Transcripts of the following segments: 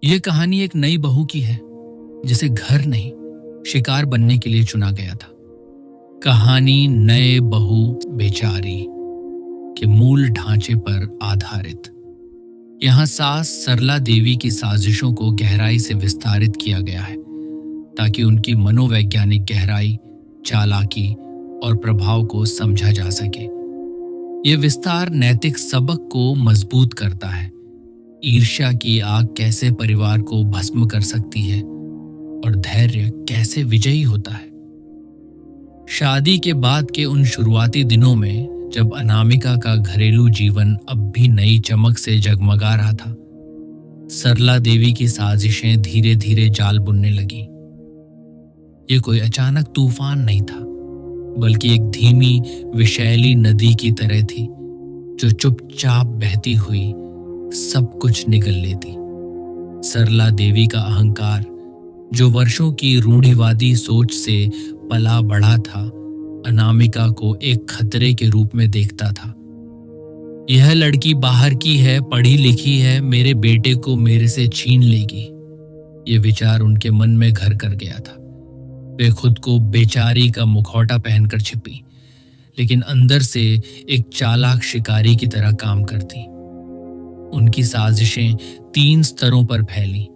ये कहानी एक नई बहू की है जिसे घर नहीं शिकार बनने के लिए चुना गया था। कहानी नए बहू बेचारी के मूल ढांचे पर आधारित। यहाँ सास सरला देवी की साजिशों को गहराई से विस्तारित किया गया है ताकि उनकी मनोवैज्ञानिक गहराई, चालाकी और प्रभाव को समझा जा सके। ये विस्तार नैतिक सबक को मजबूत करता है। ईर्ष्या की आग कैसे परिवार को भस्म कर सकती है और धैर्य कैसे विजयी होता है। शादी के बाद के उन शुरुआती दिनों में जब अनामिका का घरेलू जीवन अब भी नई चमक से जगमगा रहा था, सरला देवी की साजिशें धीरे धीरे जाल बुनने लगीं। ये कोई अचानक तूफान नहीं था, बल्कि एक धीमी विषैली नदी की तरह थी जो चुपचाप बहती हुई सब कुछ निगल लेती। सरला देवी का अहंकार, जो वर्षों की रूढ़िवादी सोच से पला बढ़ा था, अनामिका को एक खतरे के रूप में देखता था। यह लड़की बाहर की है, पढ़ी लिखी है, मेरे बेटे को मेरे से छीन लेगी। ये विचार उनके मन में घर कर गया था। वे खुद को बेचारी का मुखौटा पहनकर छिपी, लेकिन अंदर से एक चालाक शिकारी की तरह काम करती। उनकी साजिशें 3 स्तरों पर फैली: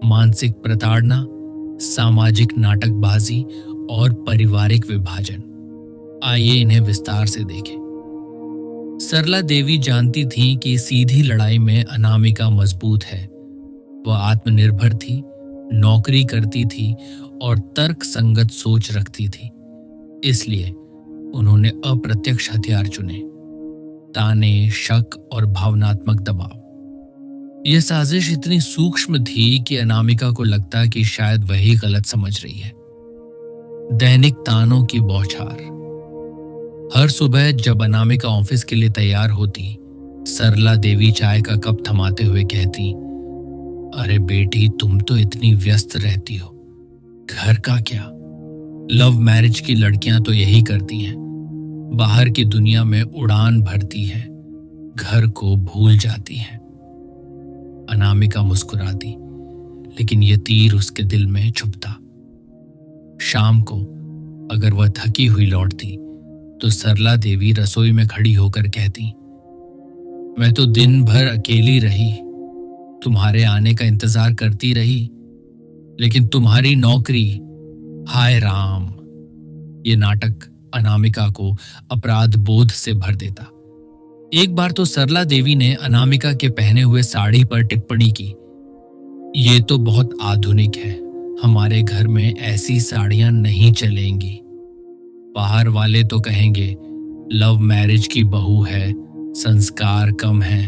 मानसिक प्रताड़ना, सामाजिक नाटकबाजी और पारिवारिक विभाजन। आइए इन्हें विस्तार से देखें। सरला देवी जानती थीं कि सीधी लड़ाई में अनामिका मजबूत है। वह आत्मनिर्भर थी, नौकरी करती थी और तर्क संगत सोच रखती थी। इसलिए उन्होंने अप्रत्यक्ष हथियार चुने: ताने, शक और भावनात्मक दबाव। यह साजिश इतनी सूक्ष्म थी कि अनामिका को लगता कि शायद वही गलत समझ रही है। दैनिक तानों की बौछार। हर सुबह जब अनामिका ऑफिस के लिए तैयार होती, सरला देवी चाय का कप थमाते हुए कहती, अरे बेटी, तुम तो इतनी व्यस्त रहती हो, घर का क्या? लव मैरिज की लड़कियां तो यही करती हैं, बाहर की दुनिया में उड़ान भरती है, घर को भूल जाती है। अनामिका मुस्कुराती, लेकिन यह तीर उसके दिल में चुभता। शाम को अगर वह थकी हुई लौटती तो सरला देवी रसोई में खड़ी होकर कहती, मैं तो दिन भर अकेली रही, तुम्हारे आने का इंतजार करती रही, लेकिन तुम्हारी नौकरी, हाय राम। ये नाटक अनामिका को अपराध बोध से भर देता। एक बार तो सरला देवी ने अनामिका के पहने हुए साड़ी पर टिप्पणी की, ये तो बहुत आधुनिक है, हमारे घर में ऐसी साड़ियां नहीं चलेंगी। बाहर वाले तो कहेंगे लव मैरिज की बहू है, संस्कार कम है।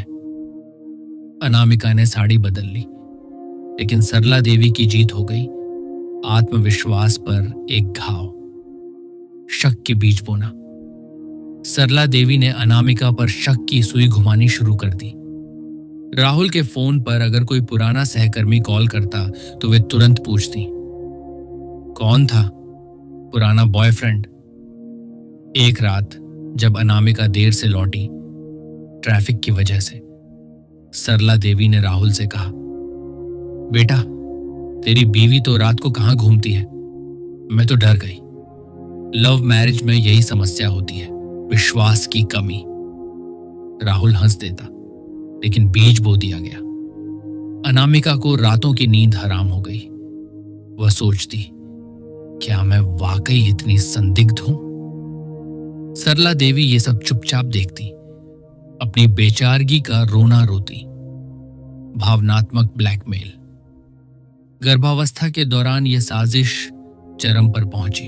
अनामिका ने साड़ी बदल ली, लेकिन सरला देवी की जीत हो गई। आत्मविश्वास पर एक घाव, शक के बीज बोना। सरला देवी ने अनामिका पर शक की सुई घुमानी शुरू कर दी। राहुल के फोन पर अगर कोई पुराना सहकर्मी कॉल करता तो वे तुरंत पूछती, कौन था? पुराना बॉयफ्रेंड। एक रात जब अनामिका देर से लौटी, ट्रैफिक की वजह से, सरला देवी ने राहुल से कहा, बेटा, तेरी बीवी तो रात को कहां घूमती है? मैं तो डर गई। लव मैरिज में यही समस्या होती है, विश्वास की कमी। राहुल हंस देता, लेकिन बीज बो दिया गया। अनामिका को रातों की नींद हराम हो गई। वह सोचती, क्या मैं वाकई इतनी संदिग्ध हूं? सरला देवी ये सब चुपचाप देखती, अपनी बेचारगी का रोना रोती। भावनात्मक ब्लैकमेल। गर्भावस्था के दौरान यह साजिश चरम पर पहुंची।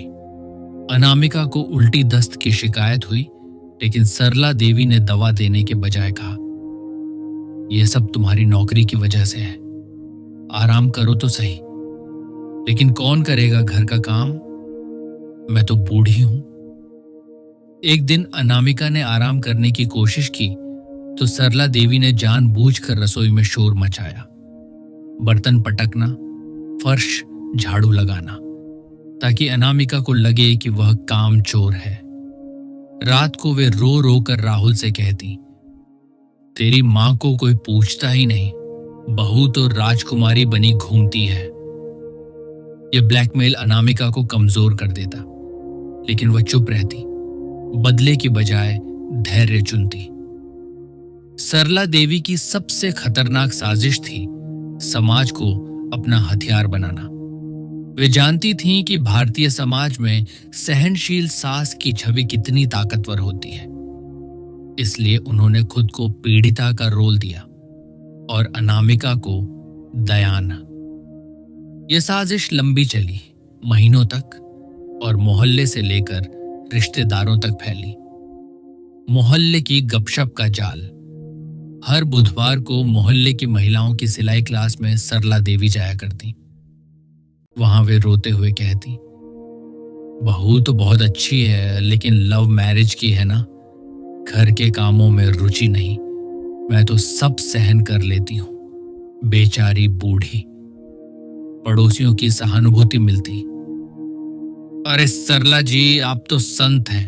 अनामिका को उल्टी दस्त की शिकायत हुई, लेकिन सरला देवी ने दवा देने के बजाय कहा, यह सब तुम्हारी नौकरी की वजह से है, आराम करो तो सही। लेकिन कौन करेगा घर का काम? मैं तो बूढ़ी हूं। एक दिन अनामिका ने आराम करने की कोशिश की तो सरला देवी ने जानबूझकर रसोई में शोर मचाया। बर्तन पटकना, फर्श झाड़ू लगाना, ताकि अनामिका को लगे कि वह कामचोर है। रात को वे रो रो कर राहुल से कहती, तेरी मां को कोई पूछता ही नहीं, बहू तो राजकुमारी बनी घूमती है। यह ब्लैकमेल अनामिका को कमजोर कर देता, लेकिन वह चुप रहती, बदले की बजाय धैर्य चुनती। सरला देवी की सबसे खतरनाक साजिश थी समाज को अपना हथियार बनाना। वे जानती थीं कि भारतीय समाज में सहनशील सास की छवि कितनी ताकतवर होती है। इसलिए उन्होंने खुद को पीड़िता का रोल दिया और अनामिका को दयाना। यह साजिश लंबी चली, महीनों तक, और मोहल्ले से लेकर रिश्तेदारों तक फैली। मोहल्ले की गपशप का जाल। हर बुधवार को मोहल्ले की महिलाओं की सिलाई क्लास में सरला देवी जाया करती। वहां वे रोते हुए कहती, बहू तो बहुत अच्छी है, लेकिन लव मैरिज की है ना, घर के कामों में रुचि नहीं। मैं तो सब सहन कर लेती हूं, बेचारी बूढ़ी। पड़ोसियों की सहानुभूति मिलती। अरे सरला जी, आप तो संत हैं।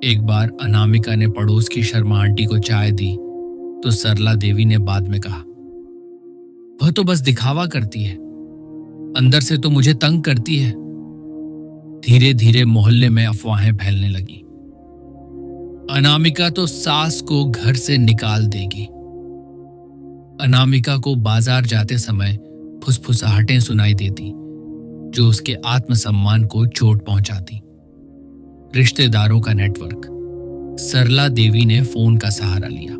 एक बार अनामिका ने पड़ोस की शर्मा आंटी को चाय दी तो सरला देवी ने बाद में कहा, वह तो बस दिखावा करती है, अंदर से तो मुझे तंग करती है। धीरे धीरे मोहल्ले में अफवाहें फैलने लगी। अनामिका तो सास को घर से निकाल देगी। अनामिका को बाजार जाते समय फुसफुसाहटें सुनाई देती जो उसके आत्मसम्मान को चोट पहुंचाती। रिश्तेदारों का नेटवर्क। सरला देवी ने फोन का सहारा लिया।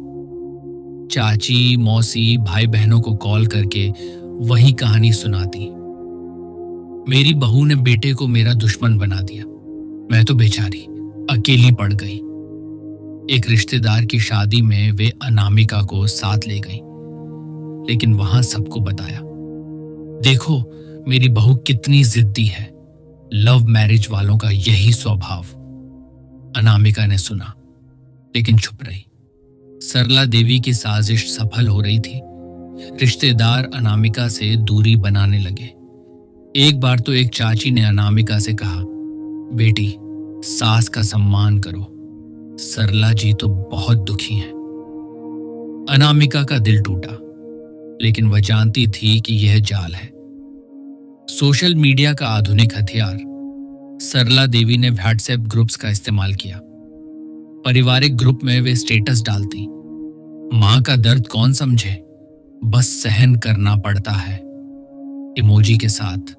चाची, मौसी, भाई बहनों को कॉल करके वही कहानी सुनाती। मेरी बहू ने बेटे को मेरा दुश्मन बना दिया, मैं तो बेचारी अकेली पड़ गई। एक रिश्तेदार की शादी में वे अनामिका को साथ ले गई, लेकिन वहां सबको बताया, देखो मेरी बहू कितनी जिद्दी है, लव मैरिज वालों का यही स्वभाव। अनामिका ने सुना, लेकिन चुप रही। सरला देवी की साजिश सफल हो रही थी। रिश्तेदार अनामिका से दूरी बनाने लगे। एक बार तो एक चाची ने अनामिका से कहा, बेटी सास का सम्मान करो, सरला जी तो बहुत दुखी हैं। अनामिका का दिल टूटा, लेकिन वह जानती थी कि यह जाल है, सोशल मीडिया का आधुनिक हथियार। सरला देवी ने व्हाट्सएप ग्रुप्स का इस्तेमाल किया। पारिवारिक ग्रुप में वे स्टेटस डालती, मां का दर्द कौन समझे, बस सहन करना पड़ता है, इमोजी के साथ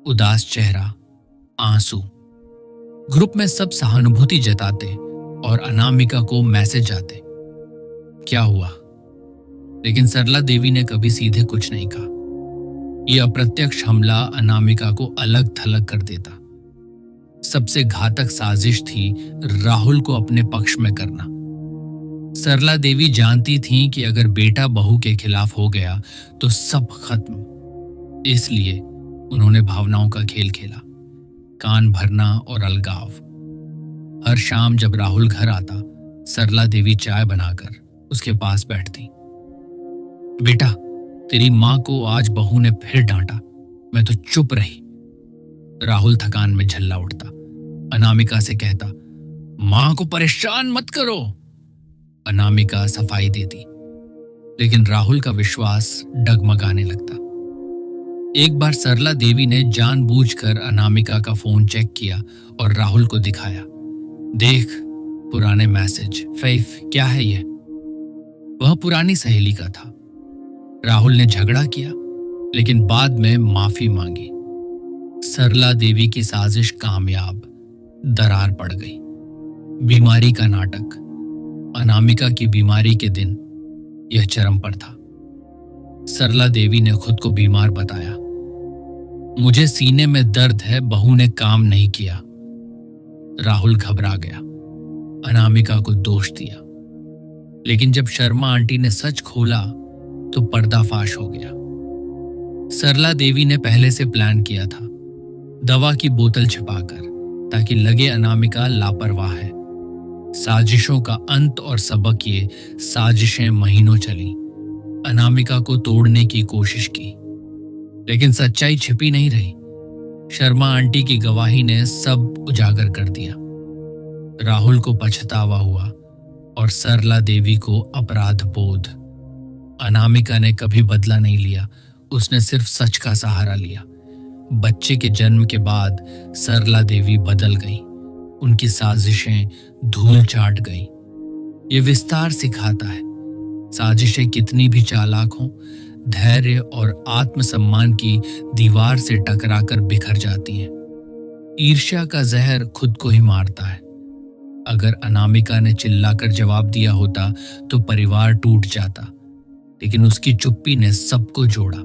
उदास चेहरा, आंसू। ग्रुप में सब सहानुभूति जताते और अनामिका को मैसेज आते, क्या हुआ? लेकिन सरला देवी ने कभी सीधे कुछ नहीं कहा। यह अप्रत्यक्ष हमला अनामिका को अलग थलग कर देता। सबसे घातक साजिश थी राहुल को अपने पक्ष में करना। सरला देवी जानती थीं कि अगर बेटा बहू के खिलाफ हो गया तो सब खत्म। इसलिए उन्होंने भावनाओं का खेल खेला, कान भरना और अलगाव। हर शाम जब राहुल घर आता, सरला देवी चाय बनाकर उसके पास बैठती। बेटा, तेरी मां को आज बहू ने फिर डांटा, मैं तो चुप रही। राहुल थकान में झल्ला उठता, अनामिका से कहता, मां को परेशान मत करो। अनामिका सफाई देती, लेकिन राहुल का विश्वास डगमगाने लगता। एक बार सरला देवी ने जानबूझकर अनामिका का फोन चेक किया और राहुल को दिखाया, देख पुराने मैसेज। फैफ, क्या है ये? वह पुरानी सहेली का था। राहुल ने झगड़ा किया, लेकिन बाद में माफी मांगी। सरला देवी की साजिश कामयाब, दरार पड़ गई। बीमारी का नाटक। अनामिका की बीमारी के दिन यह चरम पर था। सरला देवी ने खुद को बीमार बताया। मुझे सीने में दर्द है, बहू ने काम नहीं किया। राहुल घबरा गया, अनामिका को दोष दिया। लेकिन जब शर्मा आंटी ने सच खोला तो पर्दाफाश हो गया। सरला देवी ने पहले से प्लान किया था, दवा की बोतल छिपाकर, ताकि लगे अनामिका लापरवाह है। साजिशों का अंत और सबक ये साजिशें महीनों चली। अनामिका को तोड़ने की कोशिश की, लेकिन सच्चाई छिपी नहीं रही। शर्मा आंटी की गवाही ने सब उजागर कर दिया। राहुल को पछतावा हुआ और सरला देवी को अपराध बोध। अनामिका ने कभी बदला नहीं लिया, उसने सिर्फ सच का सहारा लिया। बच्चे के जन्म के बाद सरला देवी बदल गई, उनकी साजिशें धूल चाट गईं। ये विस्तार सिखाता है, साजिशें कितनी भी चालाक हों, धैर्य और आत्मसम्मान की दीवार से टकराकर बिखर जाती हैं। ईर्ष्या का जहर खुद को ही मारता है। अगर अनामिका ने चिल्लाकर जवाब दिया होता तो परिवार टूट जाता, लेकिन उसकी चुप्पी ने सबको जोड़ा।